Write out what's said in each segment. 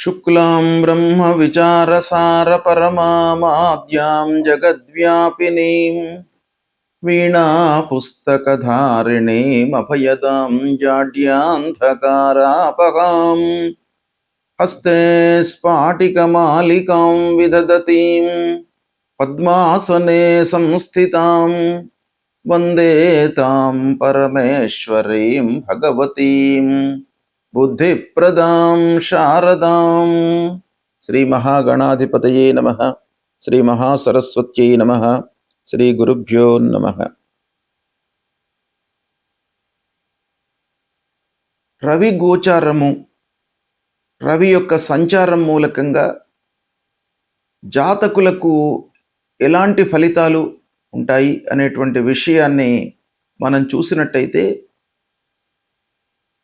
శుక్లాం బ్రహ్మ విచారసార పరమామాద్యాం జగద్వ్యాపినీం వీణా పుస్తకధారిణీం అభయదాం జాడ్యాంధకారాపహాం హస్తే స్ఫాటికమాలికాం విదదతీం పద్మాసనే సంస్థితాం వందే తాం పరమేశ్వరీం భగవతీం బుద్ధిప్రదాం శారదాం. శ్రీ మహాగణాధిపతయే నమః. శ్రీ మహాసరస్వత్యై నమః. శ్రీ గురుభ్యో నమః. రవి గోచారము, రవి యొక్క సంచారం మూలకంగా జాతకులకు ఎలాంటి ఫలితాలు ఉంటాయి అనేటువంటి విషయాన్ని మనం చూసినట్టయితే,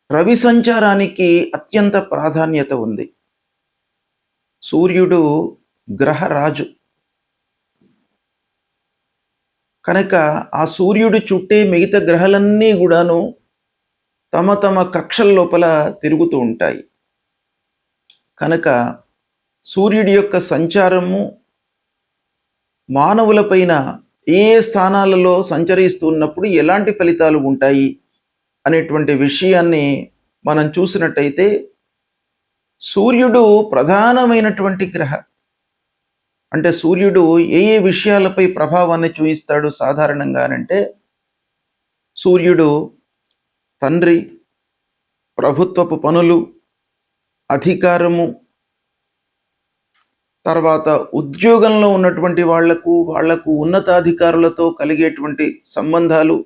రవి సంచారానికి అత్యంత ప్రాధాన్యత ఉంది. సూర్యుడు గ్రహరాజు కనుక ఆ సూర్యుడు చుట్టే మిగతా గ్రహాలన్నీ కూడాను తమ తమ కక్షల లోపల తిరుగుతూ ఉంటాయి. కనుక సూర్యుడి యొక్క సంచారము మానవులపైన ఏ స్థానాలలో సంచరిస్తున్నప్పుడు ఎలాంటి ఫలితాలు ఉంటాయి అనేటువంటి విషయాన్ని మనం చూసినట్టయితే, సూర్యుడు ప్రధానమైనటువంటి గ్రహ. అంటే సూర్యుడు ఏ ఏ విషయాలపై ప్రభావాన్ని చూపిస్తాడు సాధారణంగానంటే, సూర్యుడు తండ్రి, ప్రభుత్వపు పనులు, అధికారము, తర్వాత ఉద్యోగంలో ఉన్నటువంటి వాళ్లకు ఉన్నతాధికారులతో కలిగేటువంటి సంబంధాలు,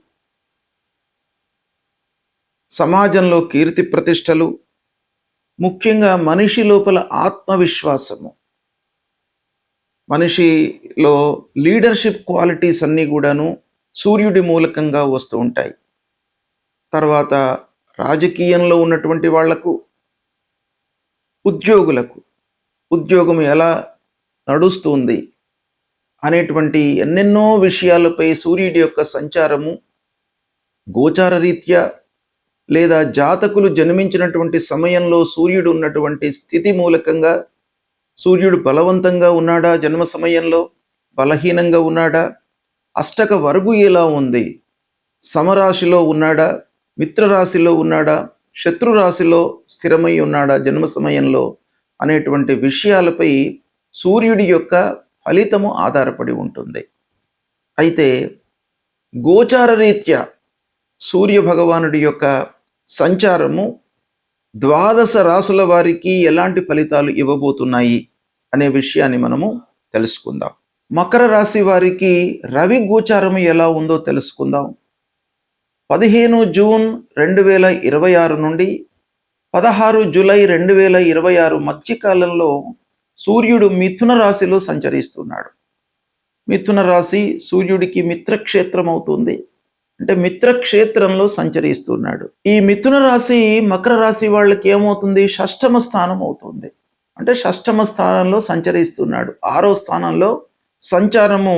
సమాజంలో కీర్తి ప్రతిష్టలు, ముఖ్యంగా మనిషి లోపల ఆత్మవిశ్వాసము, మనిషిలో లీడర్షిప్ క్వాలిటీస్ అన్నీ కూడాను సూర్యుడి మూలకంగా వస్తూ ఉంటాయి. తర్వాత రాజకీయంలో ఉన్నటువంటి వాళ్లకు, ఉద్యోగులకు ఉద్యోగం ఎలా నడుస్తుంది అనేటువంటి ఎన్నెన్నో విషయాలపై సూర్యుడి యొక్క సంచారము గోచార రీత్యా లేదా జాతకులు జన్మించినటువంటి సమయంలో సూర్యుడు ఉన్నటువంటి స్థితి మూలకంగా, సూర్యుడు బలవంతంగా ఉన్నాడా, జన్మ సమయంలో బలహీనంగా ఉన్నాడా, అష్టక వర్గు ఎలా ఉంది, సమరాశిలో ఉన్నాడా, మిత్రరాశిలో ఉన్నాడా, శత్రురాశిలో స్థిరమై ఉన్నాడా జన్మ సమయంలో అనేటువంటి విషయాలపై సూర్యుడి యొక్క ఫలితము ఆధారపడి ఉంటుంది. అయితే గోచార రీత్యా సూర్య భగవానుడి యొక్క సంచారము 12 రాసుల వారికి ఎలాంటి ఫలితాలు ఇవ్వబోతున్నాయి అనే విషయాన్ని మనము తెలుసుకుందాం. మకర రాశి వారికి రవి గోచారము ఎలా ఉందో తెలుసుకుందాం. 15 జూన్ 2026 నుండి 16 జూలై 2026 మధ్యకాలంలో సూర్యుడు మిథున రాశిలో సంచరిస్తున్నాడు. మిథున రాశి సూర్యుడికి మిత్రక్షేత్రం అవుతుంది. అంటే మిత్రక్షేత్రంలో సంచరిస్తున్నాడు. ఈ మిథున రాశి మకర రాశి వాళ్ళకి ఏమవుతుంది, షష్టమ స్థానం అవుతుంది. అంటే షష్టమ స్థానంలో సంచరిస్తున్నాడు. 6వ స్థానంలో సంచారము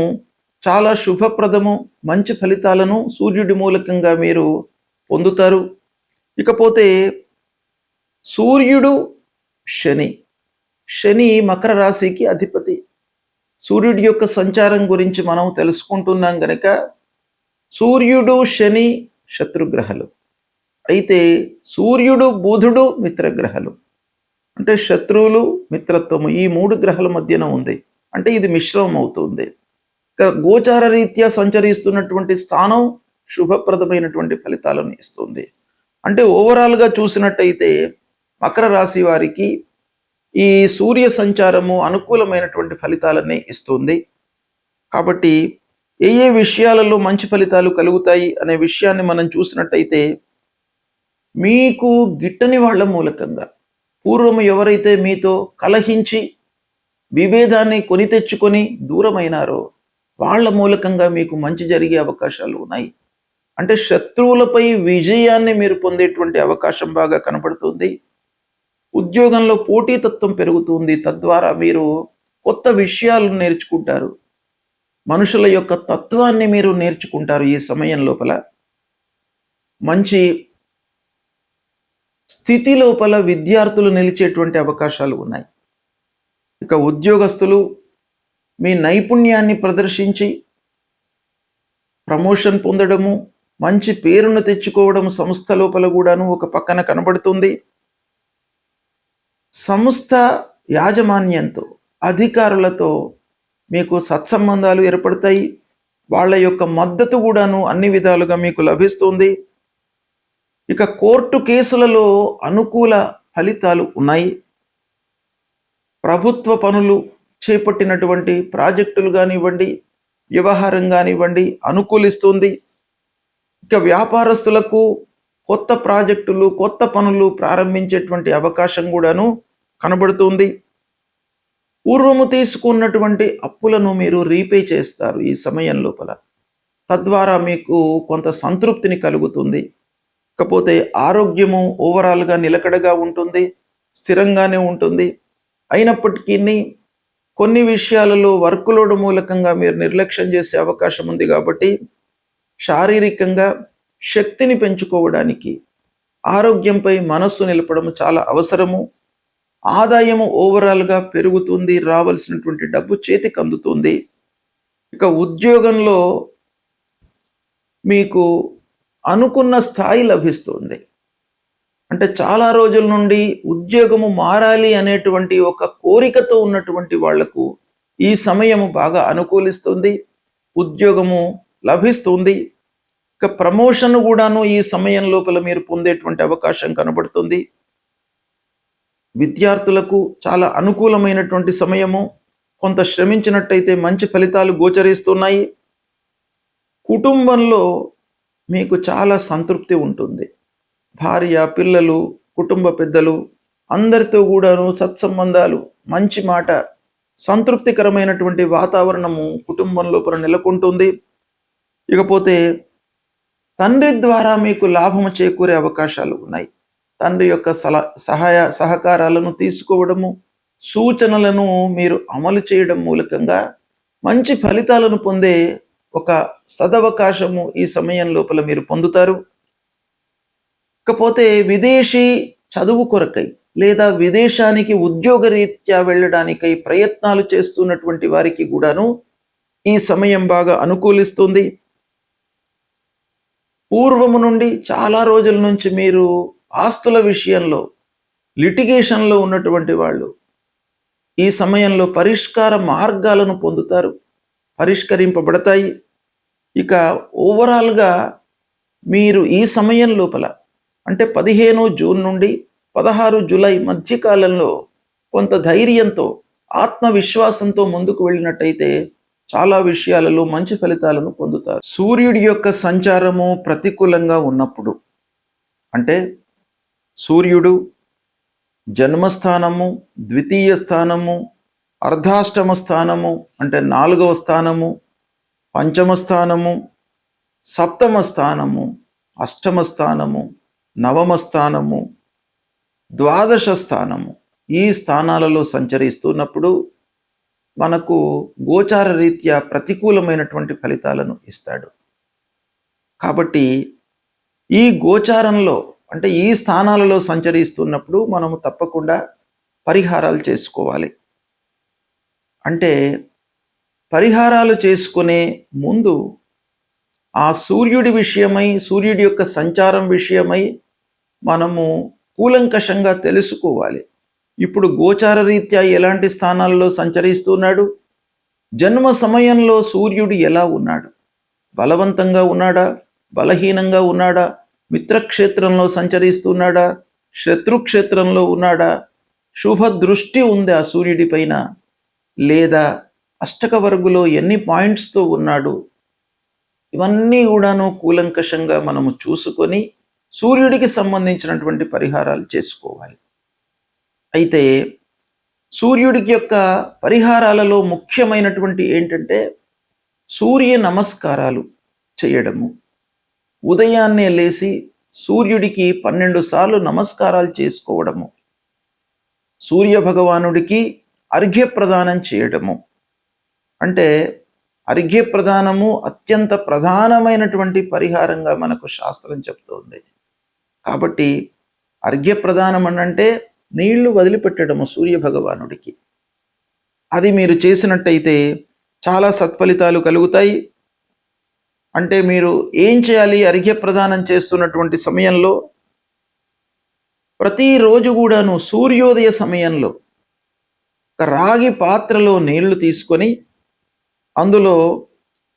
చాలా శుభప్రదము, మంచి ఫలితాలను సూర్యుడి మూలకంగా మీరు పొందుతారు. ఇకపోతే సూర్యుడు శని మకర రాశికి అధిపతి. సూర్యుడి యొక్క సంచారం గురించి మనం తెలుసుకుంటున్నాం గనక సూర్యుడు శని శత్రుగ్రహాలు, అయితే సూర్యుడు బుధుడు మిత్రగ్రహాలు. అంటే శత్రువులు, మిత్రత్వము ఈ 3 గ్రహాల మధ్యన ఉంది. అంటే ఇది మిశ్రమం అవుతుంది. గోచార రీత్యా సంచరిస్తున్నటువంటి స్థానం శుభప్రదమైనటువంటి ఫలితాలను ఇస్తుంది. అంటే ఓవరాల్గా చూసినట్టయితే మకర రాశి వారికి ఈ సూర్య సంచారము అనుకూలమైనటువంటి ఫలితాలనే ఇస్తుంది. కాబట్టి ఏ ఏ విషయాలలో మంచి ఫలితాలు కలుగుతాయి అనే విషయాన్ని మనం చూసినట్టయితే, మీకు గిట్టని వాళ్ళ మూలకంగా, పూర్వము ఎవరైతే మీతో కలహించి విభేదాన్ని కొని తెచ్చుకొని దూరమైనారో వాళ్ళ మూలకంగా మీకు మంచి జరిగే అవకాశాలు ఉన్నాయి. అంటే శత్రువులపై విజయాన్ని మీరు పొందేటువంటి అవకాశం బాగా కనబడుతుంది. ఉద్యోగంలో పోటీతత్వం పెరుగుతుంది. తద్వారా మీరు కొత్త విషయాలను నేర్చుకుంటారు. మనుషుల యొక్క తత్వాన్ని మీరు నేర్చుకుంటారు. ఈ సమయం లోపల మంచి స్థితి లోపల విద్యార్థులు నిలిచేటువంటి అవకాశాలు ఉన్నాయి. ఇక ఉద్యోగస్తులు మీ నైపుణ్యాన్ని ప్రదర్శించి ప్రమోషన్ పొందడము, మంచి పేరును తెచ్చుకోవడం సంస్థ లోపల కూడాను ఒక పక్కన కనబడుతుంది. సంస్థ యాజమాన్యంతో, అధికారులతో మీకు సత్సంబంధాలు ఏర్పడతాయి. వాళ్ళ యొక్క మద్దతు కూడాను అన్ని విధాలుగా మీకు లభిస్తుంది. ఇక కోర్టు కేసులలో అనుకూల ఫలితాలు ఉన్నాయి. ప్రభుత్వ పనులు చేపట్టినటువంటి ప్రాజెక్టులు కానివ్వండి, వ్యవహారం కానివ్వండి అనుకూలిస్తుంది. ఇక వ్యాపారస్తులకు కొత్త ప్రాజెక్టులు, కొత్త పనులు ప్రారంభించేటువంటి అవకాశం కూడాను కనబడుతుంది. పూర్వము తీసుకున్నటువంటి అప్పులను మీరు రీపే చేస్తారు ఈ సమయం లోపల. తద్వారా మీకు కొంత సంతృప్తిని కలుగుతుంది. ఇకపోతే ఆరోగ్యము ఓవరాల్గా నిలకడగా ఉంటుంది, స్థిరంగానే ఉంటుంది. అయినప్పటికీ కొన్ని విషయాలలో వర్క్ లోడ్ మూలకంగా మీరు నిర్లక్ష్యం చేసే అవకాశం ఉంది. కాబట్టి శారీరకంగా శక్తిని పెంచుకోవడానికి ఆరోగ్యంపై మనస్సు నిలపడం చాలా అవసరము. ఆదాయము ఓవరాల్గా పెరుగుతుంది, రావాల్సినటువంటి డబ్బు చేతికి అందుతుంది. ఇక ఉద్యోగంలో మీకు అనుకున్న స్థాయి లభిస్తుంది. అంటే చాలా రోజుల నుండి ఉద్యోగము మారాలి అనేటువంటి ఒక కోరికతో ఉన్నటువంటి వాళ్లకు ఈ సమయము బాగా అనుకూలిస్తుంది, ఉద్యోగము లభిస్తుంది. ఇక ప్రమోషన్ కూడాను ఈ సమయం లోపల మీరు పొందేటువంటి అవకాశం కనబడుతుంది. విద్యార్థులకు చాలా అనుకూలమైనటువంటి సమయము. కొంత శ్రమించినట్టయితే మంచి ఫలితాలు గోచరిస్తున్నాయి. కుటుంబంలో మీకు చాలా సంతృప్తి ఉంటుంది. భార్య, పిల్లలు, కుటుంబ పెద్దలు అందరితో కూడాను సత్సంబంధాలు, మంచి మాట, సంతృప్తికరమైనటువంటి వాతావరణము కుటుంబం లోపల నెలకొంటుంది. ఇకపోతే తండ్రి ద్వారా మీకు లాభము చేకూరే అవకాశాలు ఉన్నాయి. తండ్రి యొక్క సహకారాలను తీసుకోవడము, సూచనలను మీరు అమలు చేయడం మూలకంగా మంచి ఫలితాలను పొందే ఒక సదవకాశము ఈ సమయం లోపల మీరు పొందుతారు. ఇకపోతే విదేశీ చదువు కొరకై లేదా విదేశానికి ఉద్యోగరీత్యా వెళ్ళడానికై ప్రయత్నాలు చేస్తున్నటువంటి వారికి కూడాను ఈ సమయం బాగా అనుకూలిస్తుంది. పూర్వము నుండి చాలా రోజుల నుంచి మీరు ఆస్తుల విషయంలో లిటిగేషన్లో ఉన్నటువంటి వాళ్ళు ఈ సమయంలో పరిష్కార మార్గాలను పొందుతారు, పరిష్కరింపబడతాయి. ఇక ఓవరాల్గా మీరు ఈ సమయం లోపల అంటే 15 జూన్ నుండి 16 జూలై మధ్యకాలంలో కొంత ధైర్యంతో, ఆత్మవిశ్వాసంతో ముందుకు వెళ్ళినట్టయితే చాలా విషయాలలో మంచి ఫలితాలను పొందుతారు. సూర్యుడి యొక్క సంచారము ప్రతికూలంగా ఉన్నప్పుడు, అంటే సూర్యుడు జన్మస్థానము, ద్వితీయ స్థానము, అర్ధాష్టమ స్థానము అంటే 4వ స్థానము, పంచమ స్థానము, సప్తమ స్థానము, అష్టమ స్థానము, నవమ స్థానము, ద్వాదశ స్థానము, ఈ స్థానాలలో సంచరిస్తున్నప్పుడు మనకు గోచార రీత్యా ప్రతికూలమైనటువంటి ఫలితాలను ఇస్తాడు. కాబట్టి ఈ గోచారంలో అంటే ఈ స్థానాలలో సంచరిస్తున్నప్పుడు మనము తప్పకుండా పరిహారాలు చేసుకోవాలి. అంటే పరిహారాలు చేసుకునే ముందు ఆ సూర్యుడి విషయమై, సూర్యుడి యొక్క సంచారం విషయమై మనము కూలంకషంగా తెలుసుకోవాలి. ఇప్పుడు గోచార రీత్యా ఎలాంటి స్థానాల్లో సంచరిస్తున్నాడు, జన్మ సమయంలో సూర్యుడు ఎలా ఉన్నాడు, బలవంతంగా ఉన్నాడా, బలహీనంగా ఉన్నాడా, మిత్రక్షేత్రంలో సంచరిస్తున్నాడా, శత్రుక్షేత్రంలో ఉన్నాడా, శుభ దృష్టి ఉంది ఆ సూర్యుడి పైన, లేదా అష్టక వర్గులో ఎన్ని పాయింట్స్తో ఉన్నాడు, ఇవన్నీ కూడాను కూలంకషంగా మనము చూసుకొని సూర్యుడికి సంబంధించినటువంటి పరిహారాలు చేసుకోవాలి. అయితే సూర్యుడికి యొక్క పరిహారాలలో ముఖ్యమైనటువంటి ఏంటంటే సూర్య నమస్కారాలు చేయడము. ఉదయాన్నే లేచి సూర్యుడికి 12 సార్లు నమస్కారాలు చేసుకోవడము, సూర్య భగవానుడికి అర్ఘ్యప్రదానం చేయడము. అంటే అర్ఘ్యప్రదానము అత్యంత ప్రధానమైనటువంటి పరిహారంగా మనకు శాస్త్రం చెప్తోంది. కాబట్టి అర్ఘ్యప్రదానం అంటే నీళ్లు వదిలిపెట్టడము సూర్య భగవానుడికి. అది మీరు చేసినట్టయితే చాలా సత్ఫలితాలు కలుగుతాయి. అంటే మీరు ఏం చేయాలి? అర్ఘ్య ప్రదానం చేస్తున్నటువంటి సమయంలో ప్రతిరోజు కూడాను సూర్యోదయ సమయంలో ఒక రాగి పాత్రలో నీళ్లు తీసుకొని అందులో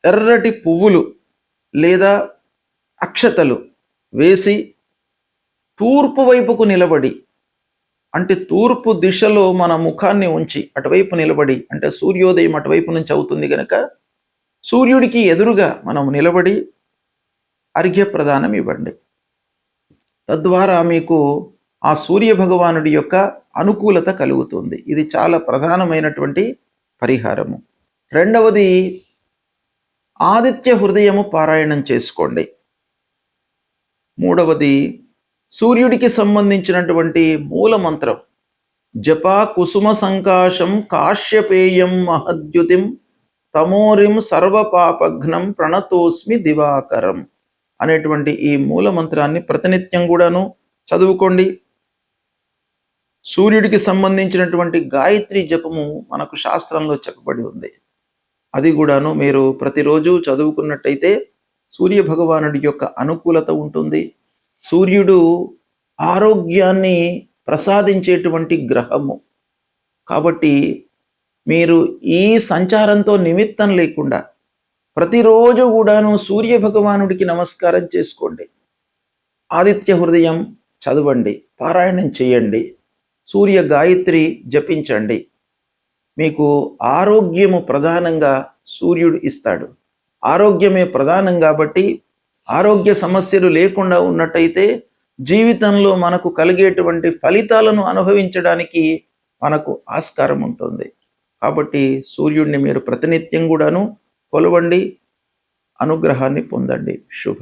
ఎర్రటి పువ్వులు లేదా అక్షతలు వేసి తూర్పు వైపుకు నిలబడి, అంటే తూర్పు దిశలో మన ముఖాన్ని ఉంచి అటువైపు నిలబడి, అంటే సూర్యోదయం అటువైపు నుంచి అవుతుంది కనుక సూర్యుడికి ఎదురుగా మనం నిలబడి అర్ఘ్య ప్రదానం ఇవ్వండి. తద్వారా మీకు ఆ సూర్య భగవానుడి యొక్క అనుకూలత కలుగుతుంది. ఇది చాలా ప్రధానమైనటువంటి పరిహారము. రెండవది, ఆదిత్య హృదయము పారాయణం చేసుకోండి. మూడవది, సూర్యుడికి సంబంధించినటువంటి మూల మంత్రం జపా కుసుమ సంకాశం కాశ్యపేయం మహద్యుతిం తమోరిం సర్వపాపఘ్నం ప్రణతోస్మి దివాకరం అనేటువంటి ఈ మూల మంత్రాన్ని ప్రతినిత్యం కూడాను చదువుకోండి. సూర్యుడికి సంబంధించినటువంటి గాయత్రి జపము మనకు శాస్త్రంలో చెప్పబడి ఉంది. అది కూడాను మీరు ప్రతిరోజు చదువుకున్నట్టయితే సూర్య భగవానుడి యొక్క అనుకూలత ఉంటుంది. సూర్యుడు ఆరోగ్యాన్ని ప్రసాదించేటువంటి గ్రహము కాబట్టి మీరు ఈ సంచారంతో నిమిత్తం లేకుండా ప్రతిరోజు కూడాను సూర్య భగవానుడికి నమస్కారం చేసుకోండి. ఆదిత్య హృదయం చదవండి, పారాయణం చేయండి, సూర్య గాయత్రి జపించండి. మీకు ఆరోగ్యము ప్రధానంగా సూర్యుడు ఇస్తాడు. ఆరోగ్యమే ప్రధానం కాబట్టి ఆరోగ్య సమస్యలు లేకుండా ఉన్నట్టయితే జీవితంలో మనకు కలిగేటువంటి ఫలితాలను అనుభవించడానికి మనకు ఆస్కారం ఉంటుంది. కాబట్టి సూర్యుడిని మీరు ప్రతినిత్యం కూడాను కొలవండి, అనుగ్రహాన్ని పొందండి. శుభం.